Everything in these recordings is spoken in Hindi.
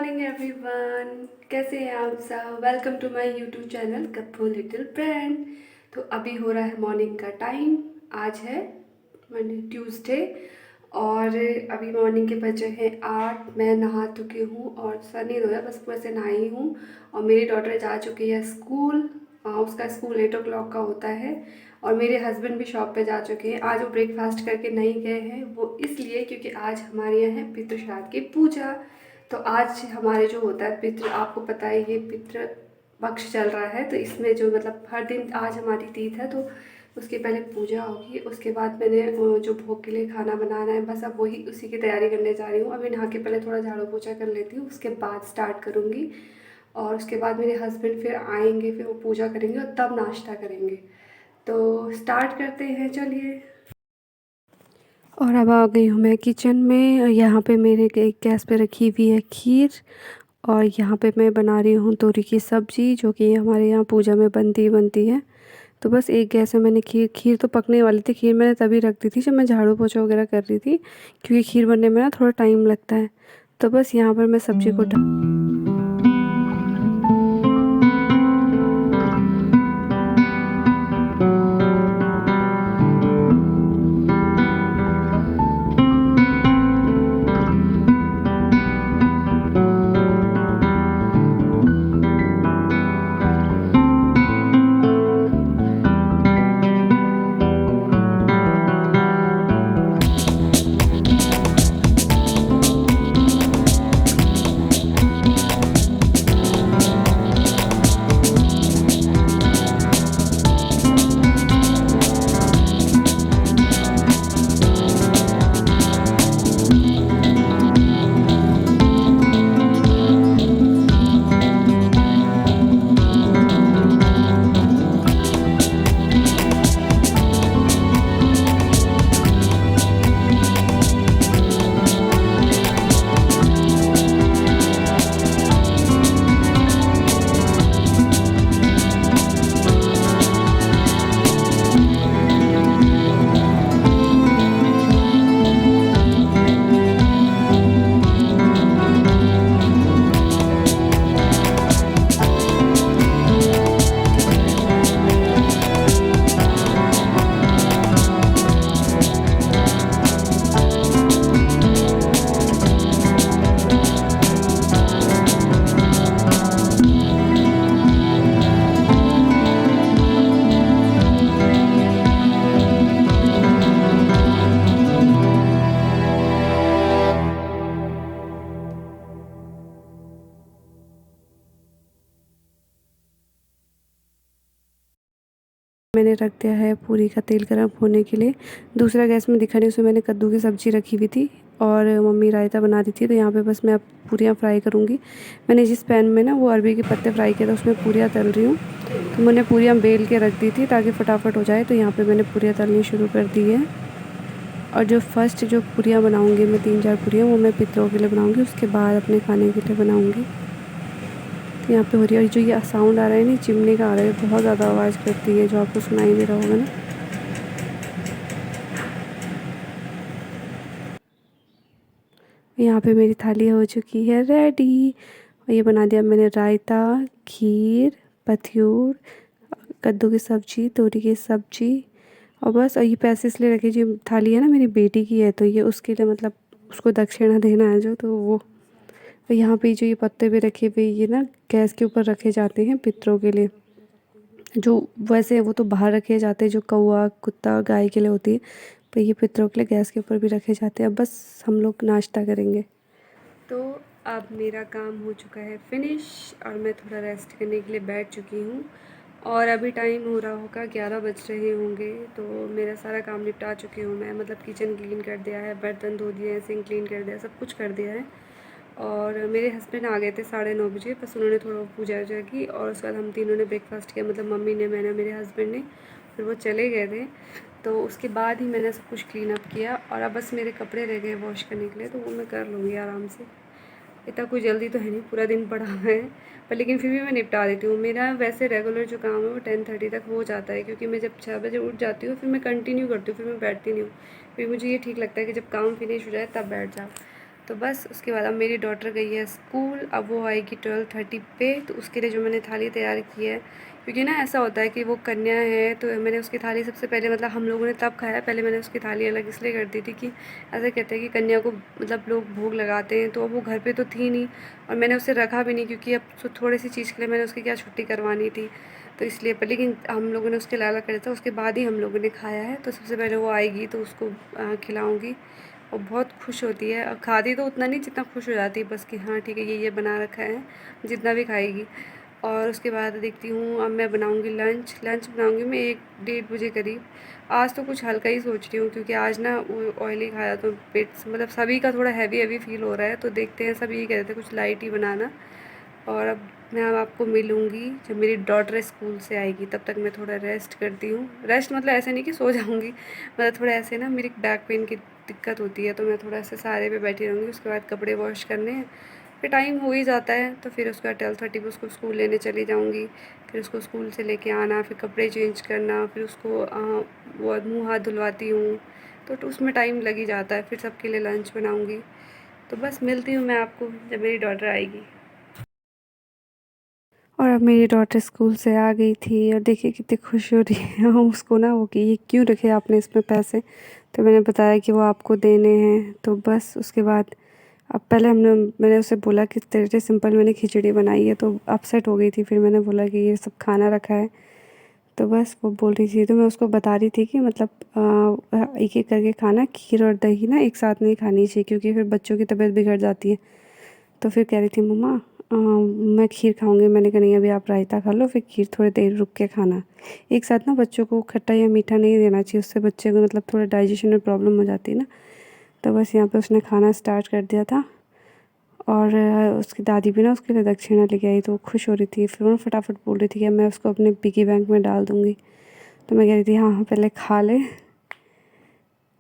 मॉर्निंग एवरीवन, कैसे हैं आप सब। Welcome to my YouTube channel Gappu little friend. तो अभी हो रहा है मॉर्निंग का टाइम। आज है मंडे ट्यूसडे और अभी मॉर्निंग के बजे हैं 8। मैं नहा चुकी हूँ और सर नहीं धोया, बस पूरे से नहाई हूँ। और मेरी डॉटर जा चुकी है स्कूल। उसका स्कूल 8 o'clock का होता है। और मेरे हस्बैंड भी शॉप पे जा चुके हैं। आज वो ब्रेकफास्ट करके नहीं गए हैं, वो इसलिए क्योंकि आज हमारे यहाँ है पितृ श्राद्ध की पूजा। तो आज हमारे जो होता है पितृ, आपको पता है ये पितृ पक्ष चल रहा है, तो इसमें जो मतलब हर दिन आज हमारी तीथ है, तो उसके पहले पूजा होगी। उसके बाद मैंने जो भोग के लिए खाना बनाना है, बस अब वही उसी की तैयारी करने जा रही हूँ। अभी नहा के पहले थोड़ा झाड़ू पोछा कर लेती हूँ, उसके बाद स्टार्ट करूँगी। और उसके बाद मेरे हस्बैंड फिर आएंगे, फिर वो पूजा करेंगे और तब नाश्ता करेंगे। तो स्टार्ट करते हैं, चलिए। और अब आ गई हूँ मैं किचन में। यहाँ पे मेरे एक गैस पे रखी हुई है खीर और यहाँ पे मैं बना रही हूँ तोरी की सब्ज़ी, जो कि हमारे यहाँ पूजा में बनती है। तो बस एक गैस में मैंने खीर तो पकने वाली थी। खीर मैंने तभी रख दी थी जब मैं झाड़ू पोछा वगैरह कर रही थी, क्योंकि खीर बनने में ना थोड़ा टाइम लगता है। तो बस यहाँ पर मैं सब्ज़ी को मैंने रख दिया है पूरी का तेल गर्म होने के लिए। दूसरा गैस में दिखा नहीं, उसमें मैंने कद्दू की सब्ज़ी रखी हुई थी और मम्मी रायता बना दी थी। तो यहाँ पे बस मैं अब पूरियाँ फ्राई करूँगी। मैंने जिस पैन में ना वो अरबी के पत्ते फ्राई किए थे, उसमें पूरियाँ तल रही हूँ। तो मैंने पूरियाँ बेल के रख दी थी ताकि फटाफट हो जाए। तो यहाँ पर मैंने पूरियाँ तलनी शुरू कर दी है। और जो फर्स्ट जो पूरियाँ बनाऊँगी मैं, 3-4 पूरियाँ, वो मैं पितरों के लिए बनाऊँगी, उसके बाद अपने खाने के लिए बनाऊँगी। तो यहाँ पे हो रही है। और जो ये साउंड आ रहा है ना, चिमनी का आ रहा है, बहुत ज़्यादा आवाज़ करती है, जो आपको सुनाई दे रहा होगा ना। यहाँ पे मेरी थाली हो चुकी है रेडी। और ये बना दिया मैंने रायता, खीर, पत्यूर, कद्दू की सब्ज़ी, तोरी की सब्ज़ी। और बस, और ये पैसे इसलिए रखे, जो थाली है ना मेरी बेटी की है, तो ये उसके लिए मतलब उसको दक्षिणा देना है जो, तो वो। तो यहाँ पे जो ये पत्ते भी रखे हुए, ये ना गैस के ऊपर रखे जाते हैं पितरों के लिए। जो वैसे वो तो बाहर रखे जाते हैं, जो कौवा, कुत्ता और गाय के लिए होती है, पर ये पितरों के लिए गैस के ऊपर भी रखे जाते हैं। अब बस हम लोग नाश्ता करेंगे। तो अब मेरा काम हो चुका है फिनिश और मैं थोड़ा रेस्ट करने के लिए बैठ चुकी हूँ। और अभी टाइम हो रहा होगा 11 बज रहे होंगे। तो मेरा सारा काम निपटा चुकी हूँ मैं, मतलब किचन क्लीन कर दिया है, बर्तन धो दिए हैं, सिंक क्लीन कर दिया, सब कुछ कर दिया है। और मेरे हस्बैंड आ गए थे 9:30 बजे, बस उन्होंने थोड़ा पूजा वूजा की और उसके बाद हम तीनों ने ब्रेकफास्ट किया, मतलब मम्मी ने, मैंने, मेरे हस्बैंड ने। फिर वो चले गए थे, तो उसके बाद ही मैंने सब कुछ क्लीन अप किया। और अब बस मेरे कपड़े रह गए वॉश करने के लिए, तो वो मैं कर लूँगी आराम से। इतना कोई जल्दी तो है नहीं, पूरा दिन पड़ा हुआ है, पर लेकिन फिर भी मैं निपटा देती हूँ। मेरा वैसे रेगुलर जो काम है वो 10:30 तक हो जाता है, क्योंकि मैं जब 6 बजे उठ जाती हूँ फिर मैं कंटिन्यू करती हूँ, फिर मैं बैठती नहीं हूँ। फिर मुझे ये ठीक लगता है कि जब काम फिनिश हो जाए तब बैठ जाओ। तो बस उसके बाद अब मेरी डॉटर गई है स्कूल, अब वो आएगी 12:30 पे, तो उसके लिए जो मैंने थाली तैयार की है, क्योंकि ना ऐसा होता है कि वो कन्या है तो मैंने उसकी थाली सबसे पहले मतलब हम लोगों ने तब खाया, पहले मैंने उसकी थाली अलग इसलिए कर दी थी कि ऐसे कहते हैं कि कन्या को मतलब लोग भोग लगाते हैं, तो वो घर पे तो थी नहीं और मैंने उसे रखा भी नहीं, क्योंकि अब थोड़ी सी चीज़ के लिए मैंने उसकी क्या छुट्टी करवानी थी, तो इसलिए पर लेकिन हम लोगों ने उसके लाला करा था, उसके बाद ही हम लोगों ने खाया है। तो सबसे पहले वो आएगी तो उसको खिलाऊँगी और बहुत खुश होती है, और खाती तो उतना नहीं जितना खुश हो जाती है, बस कि हाँ ठीक है ये बना रखा है, जितना भी खाएगी। और उसके बाद देखती हूँ अब मैं बनाऊँगी लंच बनाऊँगी मैं 1-1:30 करीब। आज तो कुछ हल्का ही सोच रही हूँ, क्योंकि आज ना वो ऑयली खाया तो पेट मतलब सभी का थोड़ा हैवी फील हो रहा है, तो देखते हैं, सभी यही कह रहे थे कुछ लाइट ही बनाना। और अब मैं अब आपको मिलूँगी जब मेरी डॉटर स्कूल से आएगी, तब तक मैं थोड़ा रेस्ट करती हूँ। रेस्ट मतलब ऐसे नहीं कि सो जाऊँगी, मतलब थोड़ा ऐसे ना मेरी बैक पेन की दिक्कत होती है, तो मैं थोड़ा ऐसे सहारे पे बैठी रहूँगी। उसके बाद कपड़े वॉश करने हैं, फिर टाइम हो ही जाता है, तो फिर उसके बाद 12:30 पे उसको स्कूल लेने चली जाऊँगी। फिर उसको स्कूल से लेके आना, फिर कपड़े चेंज करना, फिर उसको वो मुँह हाथ धुलवाती हूँ, तो उसमें टाइम लग ही जाता है। फिर सबके लिए लंच बनाऊँगी, तो बस मिलती हूँ मैं आपको जब मेरी डॉटर आएगी। और अब मेरी डॉटर स्कूल से आ गई थी और देखिए कितनी खुश हो रही है। उसको ना वो कि ये क्यों रखे आपने इसमें पैसे, तो मैंने बताया कि वो आपको देने हैं। तो बस उसके बाद अब पहले मैंने उसे बोला कि तेरे सिंपल मैंने खिचड़ी बनाई है, तो अपसेट हो गई थी। फिर मैंने बोला कि ये सब खाना रखा है, तो बस वो बोल रही थी, तो मैं उसको बता रही थी कि मतलब एक एक करके खाना, खीर और दही ना एक साथ नहीं खानी चाहिए, क्योंकि फिर बच्चों की तबीयत बिगड़ जाती है। तो फिर कह रही थी मम्मा मैं खीर खाऊंगी। मैंने कहा नहीं, अभी आप रायता खा लो, फिर खीर थोड़ी देर रुक के खाना। एक साथ ना बच्चों को खट्टा या मीठा नहीं देना चाहिए, उससे बच्चे को मतलब थोड़ा डाइजेशन में प्रॉब्लम हो जाती है ना। तो बस यहाँ पे उसने खाना स्टार्ट कर दिया था, और उसकी दादी भी ना उसके लिए दक्षिणा लेके आई, तो वो खुश हो रही थी। फिर वो फटाफट बोल रही थी कि मैं उसको अपने पिगी बैंक में डाल दूँगी। तो मैं कह रही थी हाँ हाँ पहले खा ले।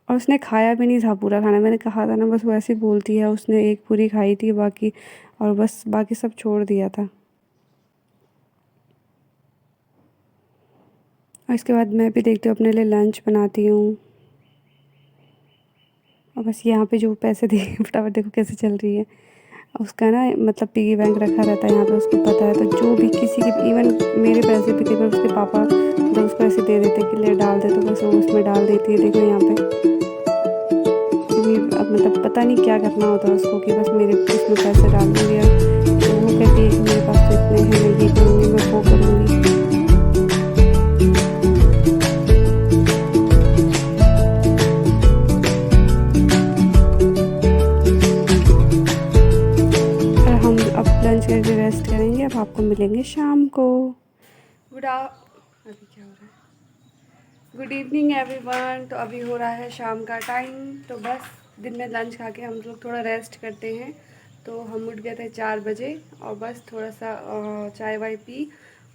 और उसने खाया भी नहीं था पूरा खाना, मैंने कहा था ना, बस वो ऐसे ही बोलती है। उसने एक पूरी खाई थी बाकी, और बस बाकी सब छोड़ दिया था। और इसके बाद मैं भी देखती हूँ अपने लिए लंच बनाती हूँ। और बस यहाँ पे जो पैसे दे फटाफट देखो कैसे चल रही है। उसका ना मतलब पिगी बैंक रखा रहता है यहाँ पे, उसको पता है। तो जो भी किसी के, इवन मेरे पैसे भी कई बार उसके पापा मतलब उसको ऐसे दे देते कि ले डाल दे, तो बस वो उसमें डाल देती है। देखो यहाँ पे अब मतलब पता नहीं क्या करना होता है उसको, कि बस मेरे उसमें पैसे डाल दूँगी। तो वो कहती है कि मेरे पास तो इतने हैं, मैं ये करूँगी, मैं वो करूँगी। और हम अब लंच करके रेस्ट करेंगे। अब आपको मिलेंगे शाम को। अभी क्या हो रहा है? Good evening everyone. तो अभी हो रहा है शाम का टाइम, तो बस दिन में लंच खा के हम लोग थोड़ा रेस्ट करते हैं। तो हम उठ गए थे 4 बजे, और बस थोड़ा सा चाय वाय पी।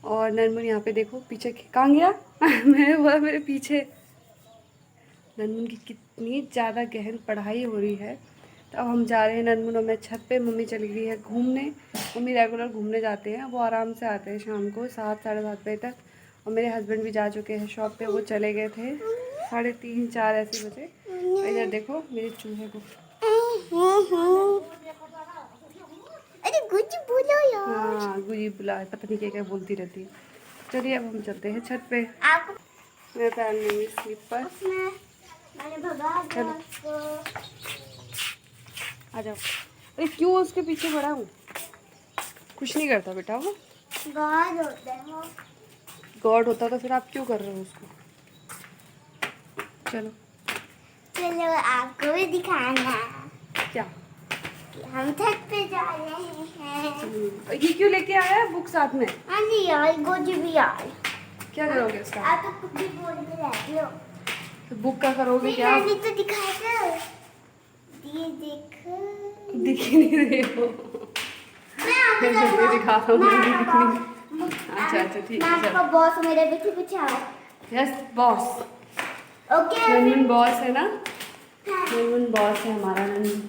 और नरमुन यहाँ पे देखो पीछे कहाँ गया मैंने बोला मेरे पीछे। नरमुन की कितनी ज़्यादा गहन पढ़ाई हो रही है। तो अब हम जा रहे हैं नरमुन और मैं छत पे, मम्मी चली गई है घूमने। मम्मी रेगुलर घूमने जाते हैं, वो आराम से आते हैं शाम को 7-7:30 बजे तक। और मेरे हस्बैंड भी जा चुके हैं शॉप पे, वो चले गए थे 3:30-4 ऐसे बजे। और इधर देखो मेरे चूहे को, अरे गुज बोलो यार। हाँ गुजी बुला, पता नहीं क्या क्या बोलती रहती है। चलिए अब हम चलते हैं छत पे। आप मैं पहन लूँगी स्लीपर। मैंने भगा दिया चलो उसको। आ जाओ। अरे क्यों उसके पीछे पड़ा हूँ? कुछ नहीं करता बेटा वो। गाज होता है वो। गॉड होता तो फिर आप क्यों कर रहे हो उसको? चलो चलो आपको भी दिखाना क्या? कि हम छत पे जा रहे हैं। ये क्यों लेके आया है बुक साथ में? हाँ जी यार, गुज भी यार। क्या करोगे उसका? आप तो कुछ भी बोलते रहते हो। तो बुक का करोगे नहीं, क्या? मैंने तो दिखाया था। ये देखो। दिख ही नहीं रहे हो। मैं जल्दी दिखा दो, मैं भी दिख नहीं। मैं अच्छा अच्छा ठीक है आपका चलो। बॉस मेरे पीछे पीछे आओ। Yes boss. ओके नंदन बॉस है ना, नंदन बॉस है हमारा नंदन।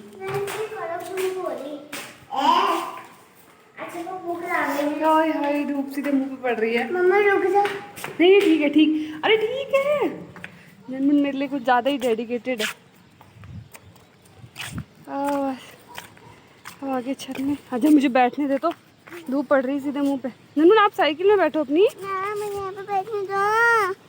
अच्छा तो भूख लगी है। हाय हाय धूप सीधे मुंह पे पड़ रही है। मम्मा रुक जा। नहीं ठीक है ठीक, अरे ठीक है। नंदन मेरे लिए कुछ ज़्यादा ही डेडिकेटेड है। बस आगे छत में। आजा मुझे बैठने दे, तो धूप पड़ रही सीधे मुंह पे। नन्नू आप साइकिल में बैठो अपनी। ना मुझे यहाँ पे बैठने दो।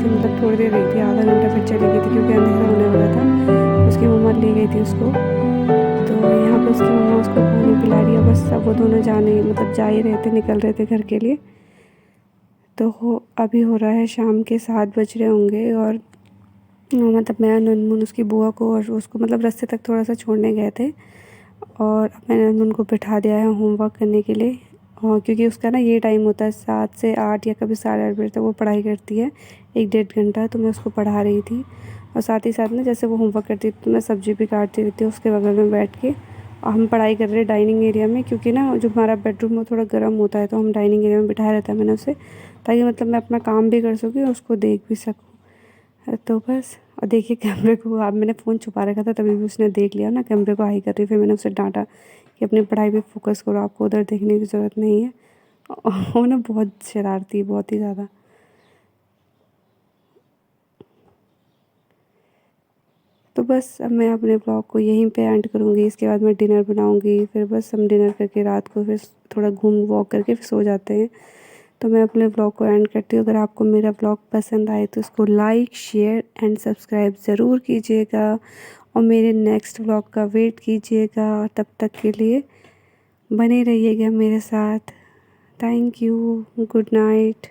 मतलब थोड़ी देर रही थी, आधा घंटा फिर चली गई थी क्योंकि अंधेरा होने वाला था। उसकी मम्मा ले गई थी उसको, तो यहाँ पे उसकी मम्मा उसको पानी पिला रही है। बस सब वो दोनों जाने मतलब जा ही रहे थे, निकल रहे थे घर के लिए। तो अभी हो रहा है शाम के 7 बज रहे होंगे और मतलब मैं ननमुन उसकी बुआ को और उसको मतलब रास्ते तक थोड़ा सा छोड़ने गए थे और मैंने ननमुन को बिठा दिया है होमवर्क करने के लिए। और क्योंकि उसका ना ये टाइम होता है 7 से 8 या कभी 8:30 बजे तक वो पढ़ाई करती है, 1-1.5 घंटा। तो मैं उसको पढ़ा रही थी और साथ ही साथ ना जैसे वो होमवर्क करती थी तो मैं सब्ज़ी भी काटती रहती हूँ उसके बगल में बैठ के। और हम पढ़ाई कर रहे डाइनिंग एरिया में, क्योंकि ना जो हमारा बेडरूम वो थोड़ा गर्म होता है, तो हम डाइनिंग एरिया में बिठाया रहता है मैंने उसे, ताकि मतलब मैं अपना काम भी कर सकूँ और उसको देख भी सकूँ। तो बस, और देखिए कैमरे को, अब मैंने फ़ोन छुपा रखा था तभी भी उसने देख लिया ना, कैमरे को हाई कर रही। फिर मैंने उसे डांटा कि अपनी पढ़ाई पे फोकस करो, आपको उधर देखने की ज़रूरत नहीं है। वो ना बहुत शरारती, बहुत ही ज़्यादा। तो बस अब मैं अपने ब्लॉग को यहीं पे एंड करूँगी। इसके बाद मैं डिनर बनाऊँगी, फिर बस हम डिनर करके रात को फिर थोड़ा वॉक करके फिर सो जाते हैं। तो मैं अपने ब्लॉग को एंड करती हूँ। अगर आपको मेरा ब्लॉग पसंद आए तो उसको लाइक, शेयर एंड सब्सक्राइब ज़रूर कीजिएगा और मेरे नेक्स्ट ब्लॉग का वेट कीजिएगा। और तब तक के लिए बने रहिएगा मेरे साथ। Thank you, good night.